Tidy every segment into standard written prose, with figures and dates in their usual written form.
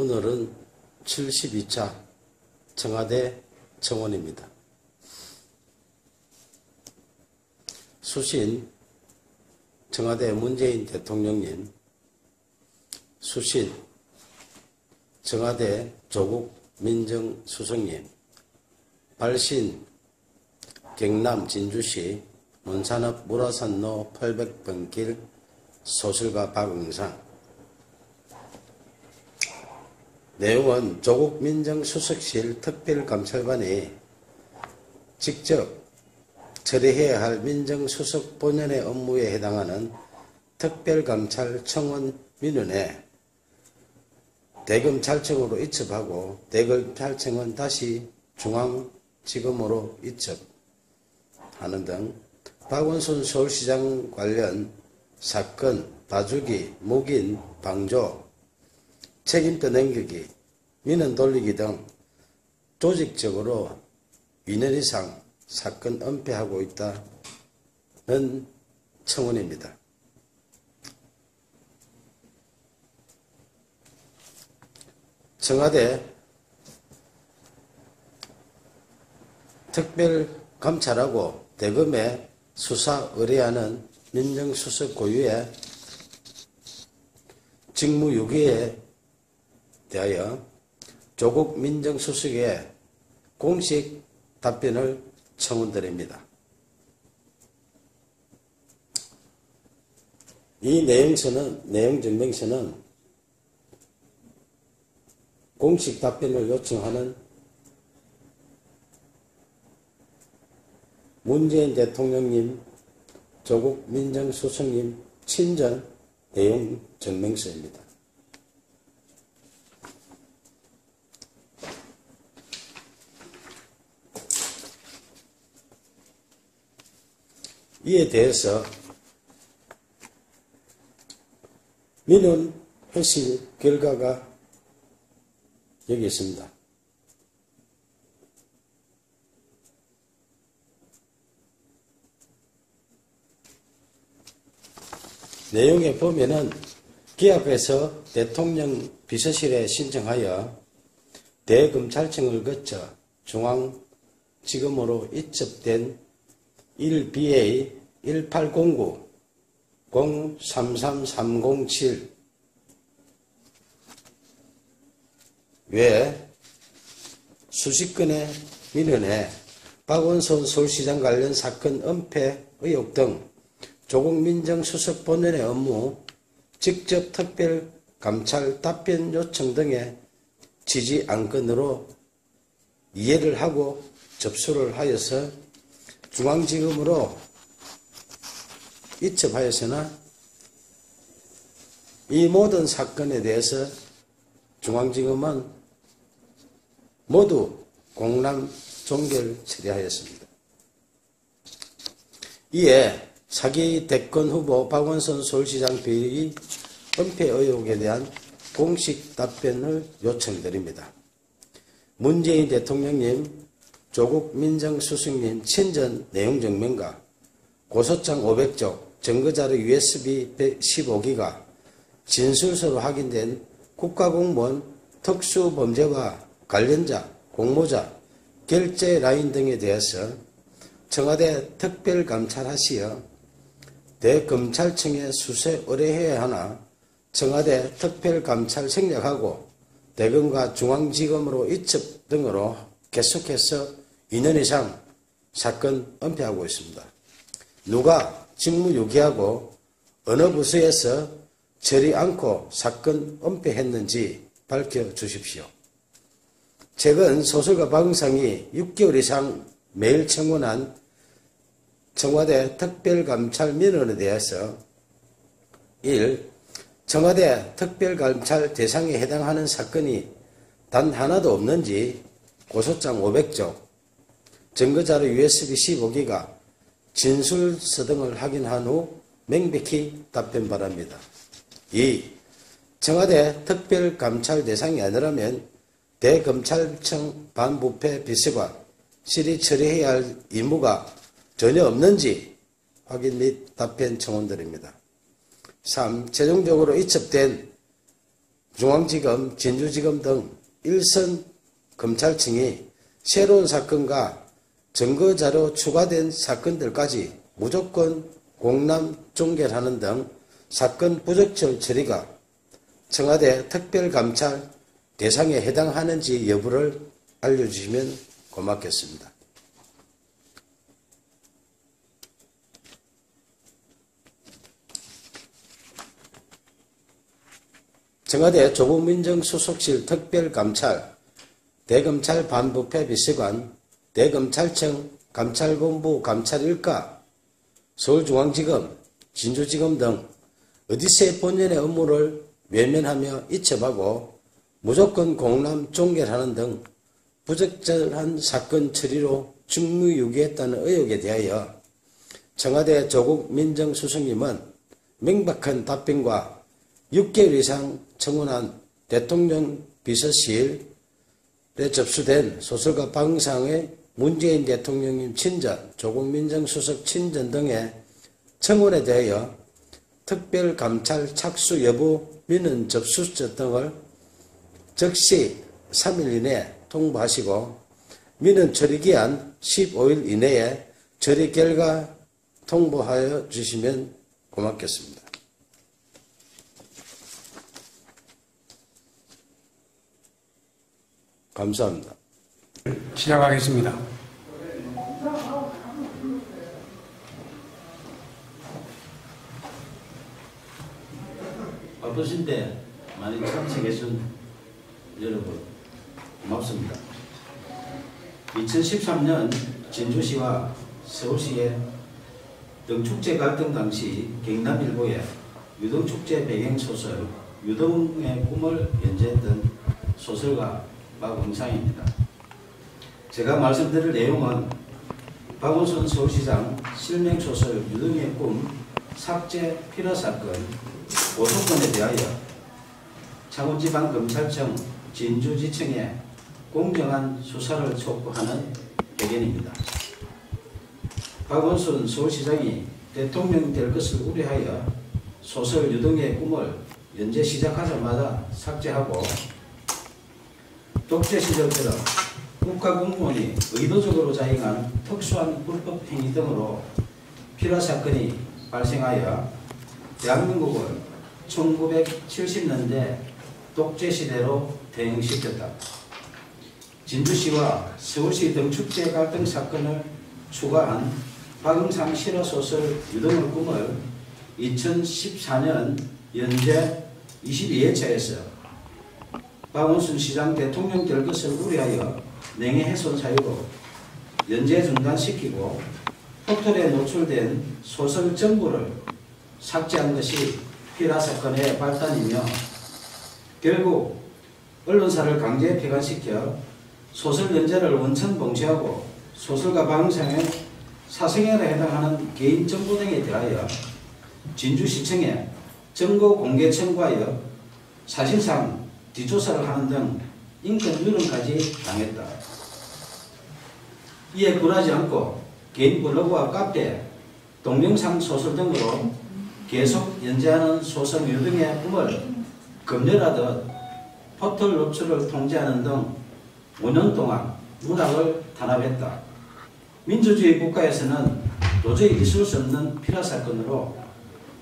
오늘은 72차 청와대 청원입니다. 수신 청와대 문재인 대통령님, 수신 청와대 조국 민정수석님, 발신 경남 진주시 문산읍 무라산로 800번길 소설가 박응상. 내용은 조국 민정수석실 특별감찰관이 직접 처리해야 할 민정수석 본연의 업무에 해당하는 특별감찰 청원 민원에 대검찰청으로 이첩하고 대검찰청은 다시 중앙지검으로 이첩하는 등 박원순 서울시장 관련 사건, 봐주기, 묵인, 방조, 책임 떠넘기기, 민원 돌리기 등 조직적으로 2년 이상 사건 은폐하고 있다는 청원입니다. 청와대 특별감찰하고 대검에 수사 의뢰하는 민정수석 고유의 직무유기에 대하여 조국 민정수석의 공식 답변을 청원드립니다. 이 내용증명서는 공식 답변을 요청하는 문재인 대통령님, 조국 민정수석님 친전 내용 증명서입니다. 이에 대해서 민원 회실 결과가 여기 있습니다. 내용에 보면은 기각해서 대통령 비서실에 신청하여 대검찰청을 거쳐 중앙지검으로 이첩된 1BA 1809 033307 외 수십 건의 민원에 박원순 서울시장 관련 사건 은폐 의혹 등 조국 민정수석 본연의 업무, 직접 특별 감찰 답변 요청 등의 지지 안건으로 이해를 하고 접수를 하여서 중앙지검으로 이첩하였으나 이 모든 사건에 대해서 중앙지검은 모두 공람 종결 처리하였습니다. 이에 차기 대권 후보 박원순 서울시장 비리 은폐 의혹에 대한 공식 답변을 요청드립니다. 문재인 대통령님, 조국 민정수석님 친전 내용증명과 고소장 500쪽, 증거자료 USB 15기가, 진술서로 확인된 국가공무원 특수범죄와 관련자, 공모자, 결제 라인 등에 대해서 청와대 특별감찰하시어 대검찰청에 수사 의뢰해야 하나 청와대 특별감찰 생략하고 대검과 중앙지검으로 이첩 등으로 계속해서 2년 이상 사건 은폐하고 있습니다. 누가 직무유기하고 어느 부서에서 처리 않고 사건 은폐했는지 밝혀주십시오. 최근 소설가 박응상이 6개월 이상 매일 청원한 청와대 특별감찰 민원에 대해서 1. 청와대 특별감찰 대상에 해당하는 사건이 단 하나도 없는지 고소장 500쪽, 증거자료 USB 15기가, 진술서 등을 확인한 후 명백히 답변 바랍니다. 2. 청와대 특별감찰 대상이 아니라면 대검찰청 반부패 비서관실이 처리해야 할 임무가 전혀 없는지 확인 및 답변 청원드립니다. 3. 최종적으로 이첩된 중앙지검, 진주지검 등 일선 검찰청이 새로운 사건과 증거자료 추가된 사건들까지 무조건 공람 종결하는 등 사건 부적절 처리가 청와대 특별감찰 대상에 해당하는지 여부를 알려주시면 고맙겠습니다. 청와대 조국민정수석실 특별감찰, 대검찰 반부패 비서관, 대검찰청 감찰본부 감찰일가, 서울중앙지검, 진주지검 등 어디서의 본연의 업무를 외면하며 이첩하고 무조건 공람 종결하는 등 부적절한 사건 처리로 직무유기했다는 의혹에 대하여 청와대 조국 민정수석님은 명백한 답변과 6개월 이상 청원한 대통령 비서실에 접수된 소설가 방상의 문재인 대통령님 친전, 조국 민정수석 친전 등의 청원에 대하여 특별감찰 착수 여부 민원 접수처 등을 즉시 3일 이내에 통보하시고 민원 처리기한 15일 이내에 처리 결과 통보하여 주시면 고맙겠습니다. 감사합니다. 시작하겠습니다. 바쁘신데 많이 참석해준 여러분 고맙습니다. 2013년 진주시와 서울시의 등축제 갈등 당시 경남일보에 유등축제 배경소설 유등의 꿈을 연재했던 소설가 박응상입니다. 제가 말씀드릴 내용은 박원순 서울시장 실명소설 유등의 꿈 삭제 필화 사건 고소건에 대하여 창원지방검찰청 진주지청에 공정한 수사를 촉구하는 배경입니다. 박원순 서울시장이 대통령 될 것을 우려하여 소설 유등의 꿈을 연재 시작하자마자 삭제하고 독재 시절처럼 국가공무원이 의도적으로 자행한 특수한 불법 행위 등으로 필화 사건이 발생하여 대한민국을 1970년대 독재 시대로 대응시켰다. 진주시와 서울시 등축제 갈등 사건을 추가한 박응상 실화소설 유등의 꿈을 2014년 연재 22회차에서 박원순 시장 대통령 될 것을 우려하여 명예훼손 사유로 연재 중단시키고 포털에 노출된 소설 전부를 삭제한 것이 필화 사건의 발단이며 결국 언론사를 강제 폐간시켜 소설 연재를 원천 봉쇄하고 소설가 박응상의 사생활에 해당하는 개인 정보 등에 대하여 진주시청에 정보 공개 청구하여 사실상 뒷조사를 하는 등 인권 유린까지 당했다. 이에 굴하지 않고 개인 블로그와 카페, 동영상 소설 등으로 계속 연재하는 소설 유등의 꿈을 검열하듯 포털 노출을 통제하는 등 5년 동안 문학을 탄압했다. 민주주의 국가에서는 도저히 있을 수 없는 필화 사건으로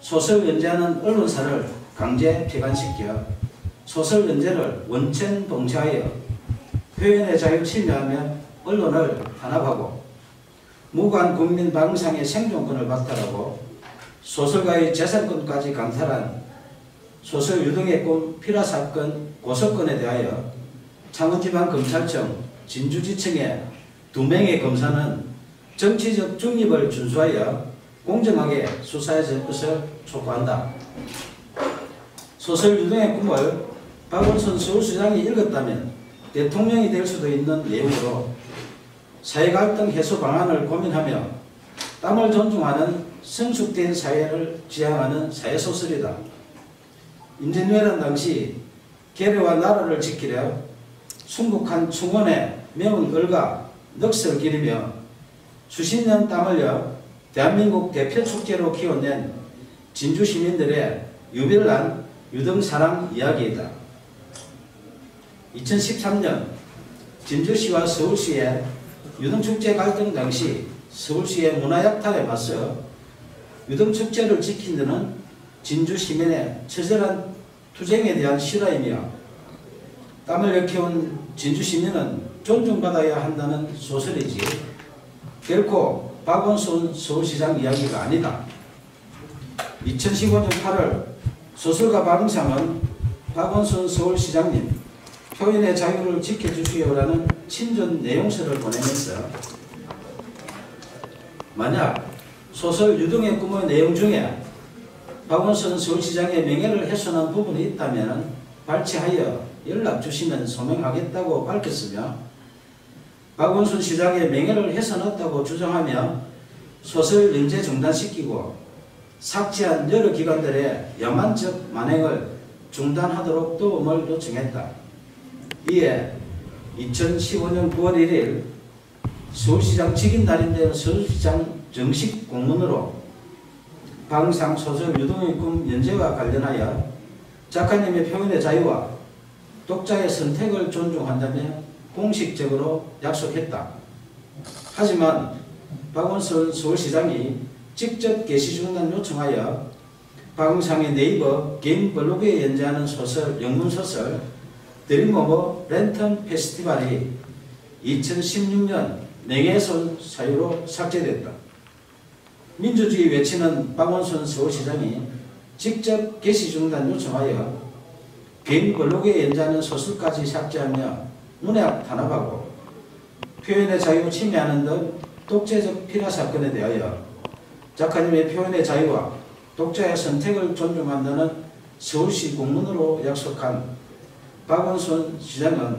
소설 연재하는 언론사를 강제 폐간시켜 소설 연재를 원천 봉쇄하여 표현의 자유 침해하며 언론을 탄압하고 무관 국민 박응상의 생존권을 박탈하고 소설가의 재산권까지 강탈한 소설 유등의 꿈 필화 사건 고소건에 대하여 창원지방검찰청 진주지청의 2명의 검사는 정치적 중립을 준수하여 공정하게 수사해 줄 것을 촉구한다. 소설 유등의 꿈을 박원순 서울시장이 읽었다면 대통령이 될 수도 있는 내용으로 사회갈등 해소 방안을 고민하며 땀을 존중하는 성숙된 사회를 지향하는 사회소설이다. 임진왜란 당시 계례와 나라를 지키려 순국한 충원에 매운 얼과 넋을 기리며 수십 년 땀 흘려 대한민국 대표 축제로 키워낸 진주 시민들의 유별난 유등사랑 이야기이다. 2013년 진주시와 서울시의 유등축제 갈등 당시 서울시의 문화약탈에 맞서 유등축제를 지킨 데는 진주 시민의 처절한 투쟁에 대한 실화이며 땀을 일깨운 진주 시민은 존중받아야 한다는 소설이지 결코 박원순 서울시장 이야기가 아니다. 2015년 8월 소설가 박응상은 박원순 서울시장님 표현의 자유를 지켜주시오라는 친전 내용서를 보내면서 만약 소설 유등의 꿈의 내용 중에 박원순 서울시장의 명예를 훼손한 부분이 있다면 발췌하여 연락주시면 소명하겠다고 밝혔으며 박원순 시장의 명예를 훼손했다고 주장하며 소설 연재 중단시키고 삭제한 여러 기관들의 야만적 만행을 중단하도록 도움을 요청했다. 이에 2015년 9월 1일 서울시장 직인 날인데 서울시장 정식 공문으로 박응상 소설 유등의 꿈 연재와 관련하여 작가님의 표현의 자유와 독자의 선택을 존중한다며 공식적으로 약속했다. 하지만 박원순 서울시장이 직접 게시 중단 요청하여 박응상의 네이버 개인 블로그에 연재하는 소설, 영문소설 드림 오브 랜턴 페스티벌이 2016년 명예훼손 사유로 삭제됐다. 민주주의 외치는 박원순 서울시장이 직접 게시 중단 요청하여 개인 블로그에 연재하는 소설까지 삭제하며 문학 탄압하고 표현의 자유 침해하는 등 독재적 필화 사건에 대하여 작가님의 표현의 자유와 독자의 선택을 존중한다는 서울시 공문으로 약속한 박원순 시장은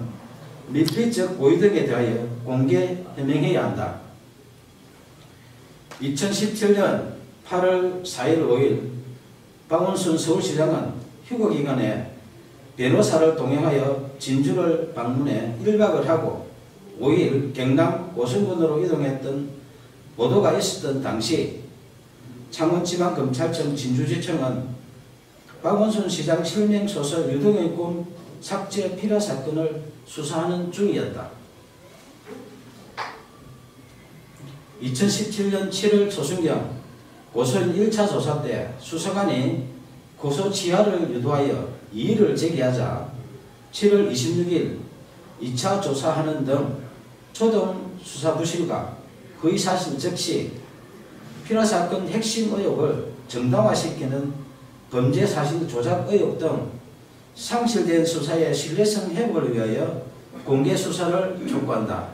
밀폐적 고의 등에 대하여 공개 해명해야 한다. 2017년 8월 4일 5일 박원순 서울시장은 휴거기간에 변호사를 동행하여 진주를 방문해 1박을 하고 5일 경남 오승군으로 이동했던 보도가 있었던 당시 창원지방검찰청 진주지청은 박원순 시장 실명 소설 유등의 꿈 삭제 필화 사건을 수사하는 중이었다. 2017년 7월 초순경 고소인 1차 조사 때 수사관이 고소 취하를 유도하여 이의를 제기하자 7월 26일 2차 조사하는 등 초동 수사 부실과 거의 사실 적시 필화 사건 핵심 의혹을 정당화시키는 범죄 사실 조작 의혹 등 상실된 수사의 신뢰성 회복을 위하여 공개 수사를 촉구한다.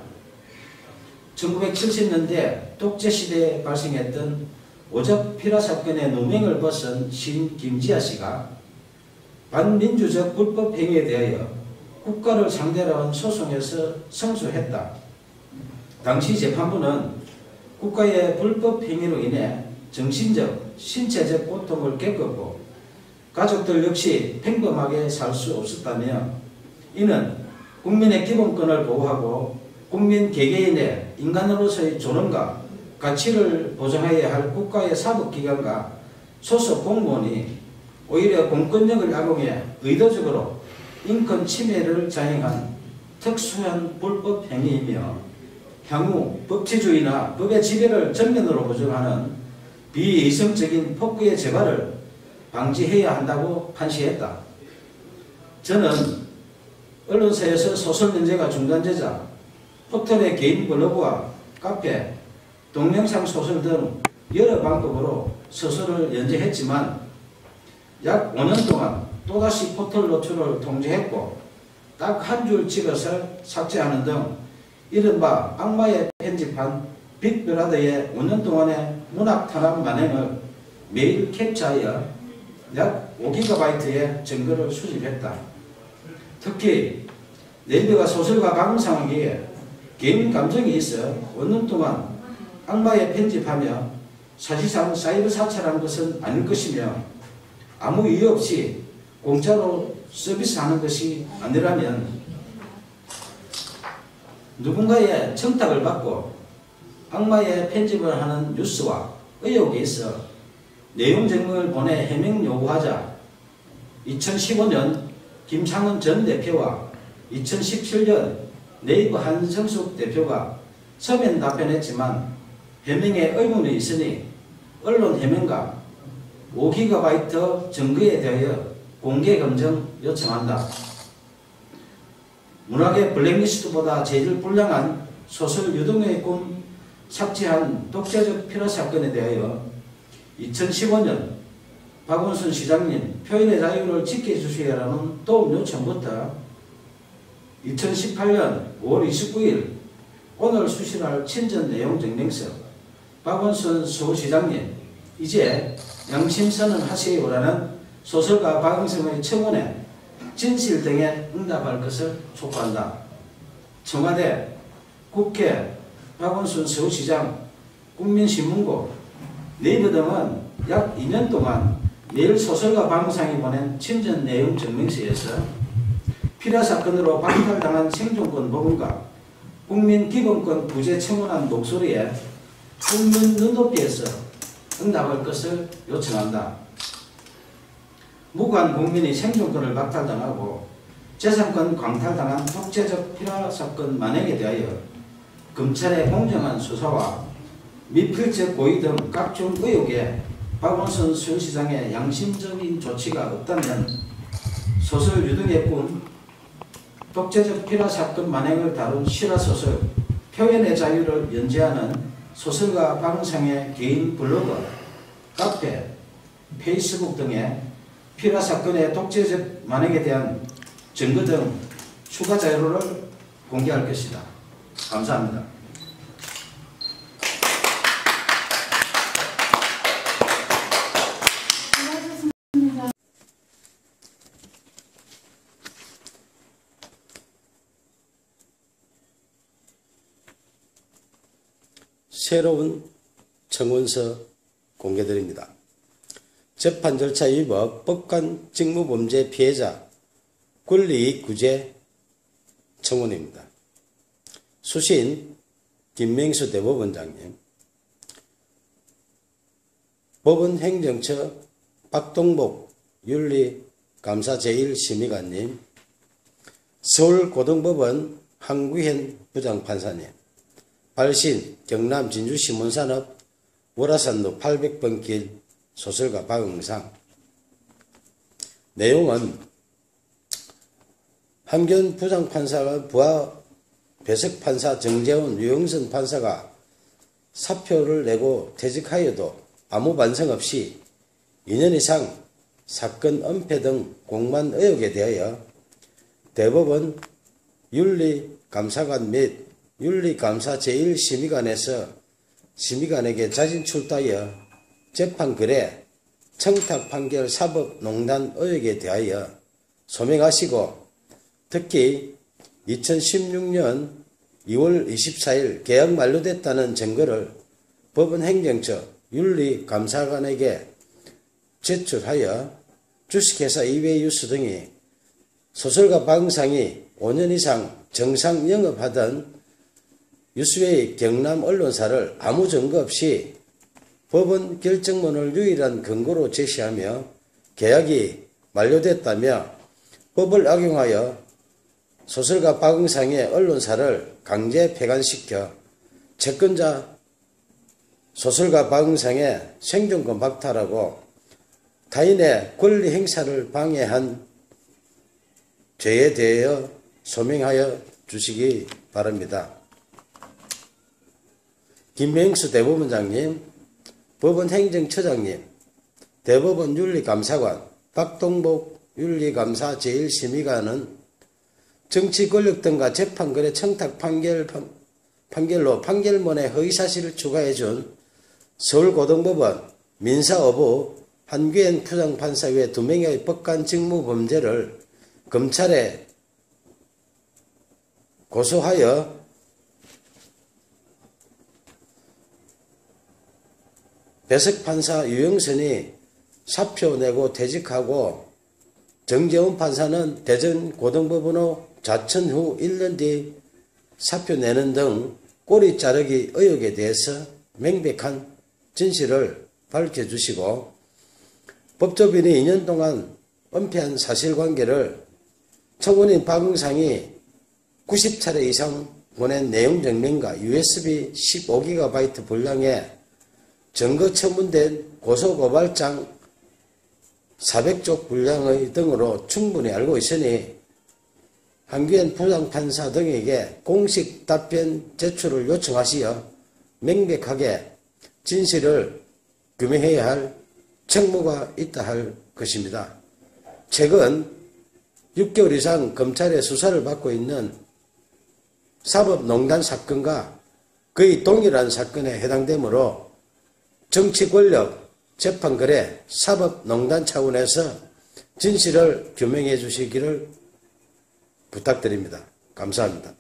1970년대 독재시대에 발생했던 오적 필화 사건의 누명을 벗은 시인 김지아 씨가 반민주적 불법 행위에 대하여 국가를 상대로 한 소송에서 승소했다. 당시 재판부는 국가의 불법 행위로 인해 정신적, 신체적 고통을 겪었고 가족들 역시 평범하게 살 수 없었다며 이는 국민의 기본권을 보호하고 국민 개개인의 인간으로서의 존엄과 가치를 보장해야 할 국가의 사법기관과 소속 공무원이 오히려 공권력을 악용해 의도적으로 인권 침해를 자행한 특수한 불법 행위이며 향후 법치주의나 법의 지배를 전면으로 부정하는 비이성적인 폭구의 재발을 방지해야 한다고 판시했다. 저는 언론사에서 소설 연재가 중단되자 포털의 개인 블로그와 카페, 동영상 소설 등 여러 방법으로 소설을 연재했지만 약 5년 동안 또다시 포털 노출을 통제했고 딱 한 줄 찍어서 삭제하는 등 이른바 악마의 편집한 빅브라더의 5년 동안의 문학 탄압 만행을 매일 캡처하여 약 5GB의 증거를 수집했다. 특히 네이버가 소설가 박응상에게 개인 감정이 있어 5년 동안 악마에 편집하며 사실상 사이버 사찰한 것은 아닐 것이며 아무 이유 없이 공짜로 서비스하는 것이 아니라면 누군가의 청탁을 받고 악마에 편집을 하는 뉴스와 의혹에 있어 내용 증명을 보내 해명 요구하자 2015년 김창원 전 대표와 2017년 네이버 한정숙 대표가 서면 답변했지만 해명에 의문이 있으니 언론 해명과 5GB 증거에 대하여 공개 검증 요청한다. 문학의 블랙리스트보다 재질 불량한 소설 유동의 꿈 삭제한 독재적 피라 사건에 대하여 2015년 박원순 시장님 표현의 자유를 지켜주시라는 도움 요청부터 2018년 5월 29일 오늘 수신할 친전 내용 증명서 박원순 서울시장님 이제 양심선언 하세요라는 소설가 박응성의 청원에 진실 등에 응답할 것을 촉구한다. 청와대, 국회, 박원순 서울시장, 국민신문고, 네이버 등은 약 2년 동안 매일 소설가 박응상이 보낸 친전 내용 증명서에서 피라 사건으로 박탈당한 생존권 부분과 국민기본권 부재 청원한 목소리에 국민 눈높이에서 응답할 것을 요청한다. 무고한 국민이 생존권을 박탈당하고 재산권 광탈당한 독재적 피라 사건 만행에 대하여 검찰의 공정한 수사와 미필적 고의 등 각종 의혹에 박원순 서울시장의 양심적인 조치가 없다면 소설 유등의 꿈, 독재적 피라 사건 만행을 다룬 실화소설 표현의 자유를 연재하는 소설가 박응상의 개인 블로그, 카페, 페이스북 등에 피라 사건의 독재적 만행에 대한 증거 등 추가 자료를 공개할 것이다. 감사합니다. 새로운 청원서 공개드립니다. 재판 절차 위법 법관 직무범죄 피해자 권리이익 구제 청원입니다. 수신 김명수 대법원장님, 법원행정처 박동복 윤리감사 제1심의관님, 서울고등법원 한구현 부장판사님, 발신 경남 진주시문산업 월화산로 800번 길 소설가 박응상. 내용은 한균 부장판사가 부하 배석판사 정재훈 유영선 판사가 사표를 내고 퇴직하여도 아무 반성 없이 2년 이상 사건 은폐 등 공만 의혹에 대하여 대법원 윤리감사관 및 윤리감사 제1심의관에서 심의관에게 자진 출두하여 재판 거래, 청탁 판결 사법농단 의혹에 대하여 소명하시고 특히 2016년 2월 24일 계약 만료됐다는 증거를 법원 행정처 윤리감사관에게 제출하여 주식회사 이외유스 등이 소설가 박응상이 5년 이상 정상 영업하던 유스웨이 경남 언론사를 아무 증거 없이 법원 결정문을 유일한 근거로 제시하며 계약이 만료됐다며 법을 악용하여 소설가 박응상의 언론사를 강제 폐간시켜 채권자 소설가 박응상의 생존권 박탈하고 타인의 권리 행사를 방해한 죄에 대하여 소명하여 주시기 바랍니다. 김명수 대법원장님, 법원 행정처장님, 대법원 윤리감사관, 박동복 윤리감사 제1심의관은 정치 권력 등과 재판거래 청탁 판결로 판결문에 허위사실을 추가해준 서울고등법원 민사어부 한규현 부장판사 외 2명의 법관 직무범죄를 검찰에 고소하여 배석판사 유영선이 사표 내고 퇴직하고 정재훈 판사는 대전고등법원으로 자천 후 1년 뒤 사표 내는 등 꼬리 자르기 의혹에 대해서 명백한 진실을 밝혀주시고 법조인이 2년 동안 은폐한 사실관계를 청원인 박응상이 90차례 이상 보낸 내용 증명과 USB 15GB 분량의 증거 처분된 고소고발장 400쪽 분량의 등으로 충분히 알고 있으니 한규현 부장판사 등에게 공식 답변 제출을 요청하시어 명백하게 진실을 규명해야 할 책무가 있다 할 것입니다. 최근 6개월 이상 검찰의 수사를 받고 있는 사법농단 사건과 거의 동일한 사건에 해당되므로 정치권력, 재판거래, 사법농단 차원에서 진실을 규명해 주시기를 부탁드립니다. 감사합니다.